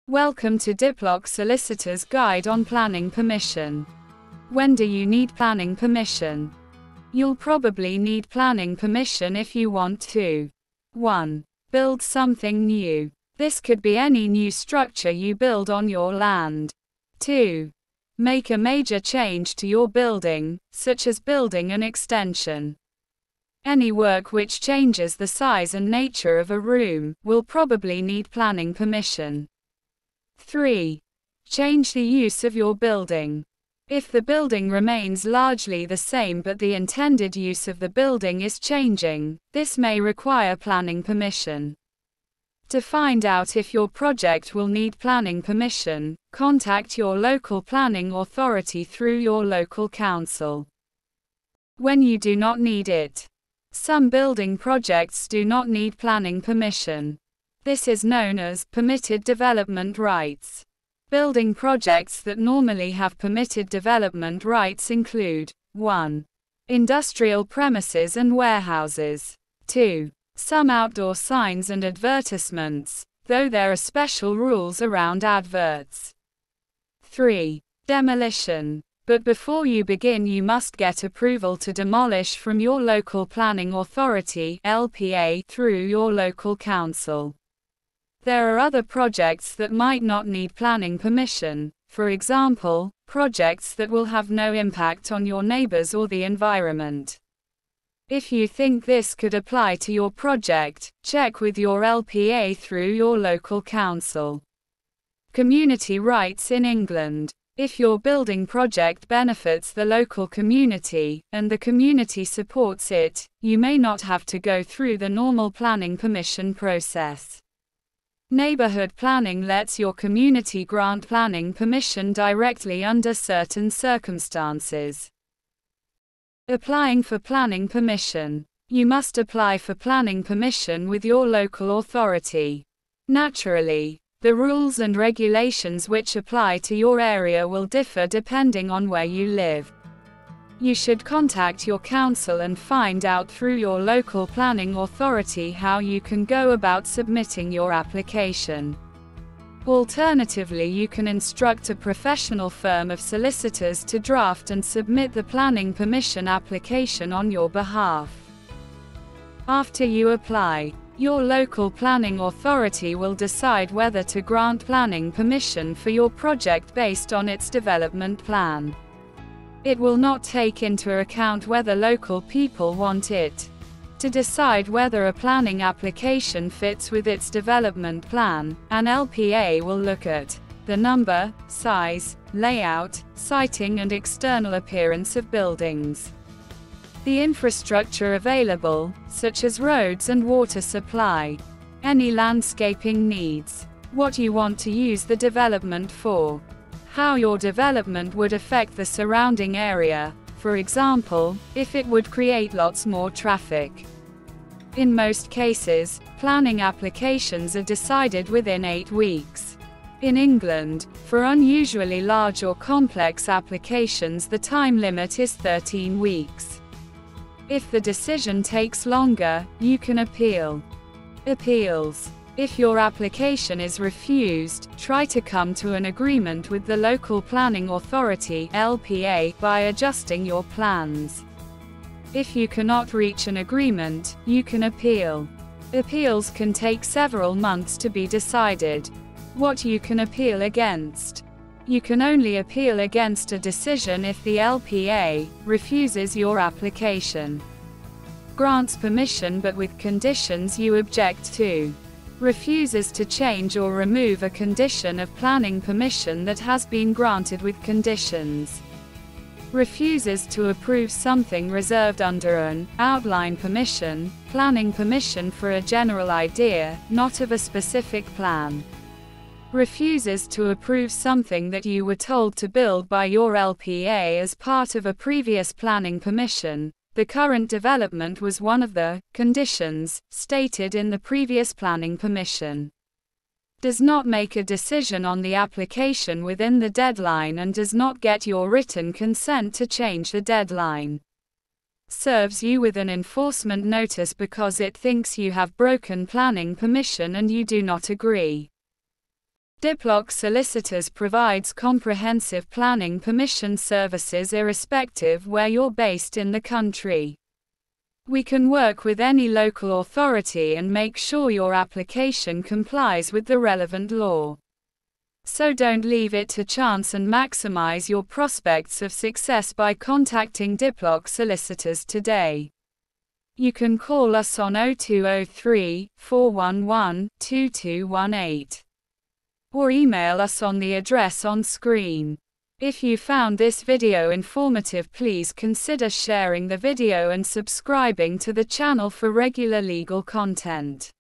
Welcome to Diplock Solicitors Guide on Planning Permission. When do you need planning permission? You'll probably need planning permission if you want to 1. Build something new. This could be any new structure you build on your land. 2. Make a major change to your building, such as building an extension. Any work which changes the size and nature of a room will probably need planning permission. 3. Change the use of your building. If the building remains largely the same but the intended use of the building is changing, this may require planning permission. To find out if your project will need planning permission, contact your local planning authority through your local council. When you do not need it. Some building projects do not need planning permission. This is known as permitted development rights. Building projects that normally have permitted development rights include 1. Industrial premises and warehouses. 2. Some outdoor signs and advertisements, though there are special rules around adverts. 3. Demolition. But before you begin, you must get approval to demolish from your local planning authority (LPA) through your local council. There are other projects that might not need planning permission, for example, projects that will have no impact on your neighbors or the environment. If you think this could apply to your project, check with your LPA through your local council. Community rights in England. If your building project benefits the local community, and the community supports it, you may not have to go through the normal planning permission process. Neighborhood planning lets your community grant planning permission directly under certain circumstances. Applying for planning permission. You must apply for planning permission with your local authority. Naturally, the rules and regulations which apply to your area will differ depending on where you live. You should contact your council and find out through your local planning authority how you can go about submitting your application. Alternatively, you can instruct a professional firm of solicitors to draft and submit the planning permission application on your behalf. After you apply, your local planning authority will decide whether to grant planning permission for your project based on its development plan. It will not take into account whether local people want it. To decide whether a planning application fits with its development plan, an LPA will look at the number, size, layout, siting and external appearance of buildings. The infrastructure available, such as roads and water supply. Any landscaping needs. What you want to use the development for. How your development would affect the surrounding area, for example, if it would create lots more traffic. In most cases, planning applications are decided within 8 weeks. In England, for unusually large or complex applications, the time limit is 13 weeks. If the decision takes longer, you can appeal. Appeals. If your application is refused, try to come to an agreement with the local planning authority (LPA) by adjusting your plans. If you cannot reach an agreement, you can appeal. Appeals can take several months to be decided. What you can appeal against. You can only appeal against a decision if the LPA refuses your application. Grants permission but with conditions you object to. Refuses to change or remove a condition of planning permission that has been granted with conditions. Refuses to approve something reserved under an outline permission, planning permission for a general idea, not of a specific plan. Refuses to approve something that you were told to build by your LPA as part of a previous planning permission. The current development was one of the conditions stated in the previous planning permission. Does not make a decision on the application within the deadline and does not get your written consent to change the deadline. Serves you with an enforcement notice because it thinks you have broken planning permission and you do not agree. Diplock Solicitors provides comprehensive planning permission services irrespective where you're based in the country. We can work with any local authority and make sure your application complies with the relevant law. So don't leave it to chance and maximize your prospects of success by contacting Diplock Solicitors today. You can call us on 0203 411 2218 or email us on the address on screen. If you found this video informative, please consider sharing the video and subscribing to the channel for regular legal content.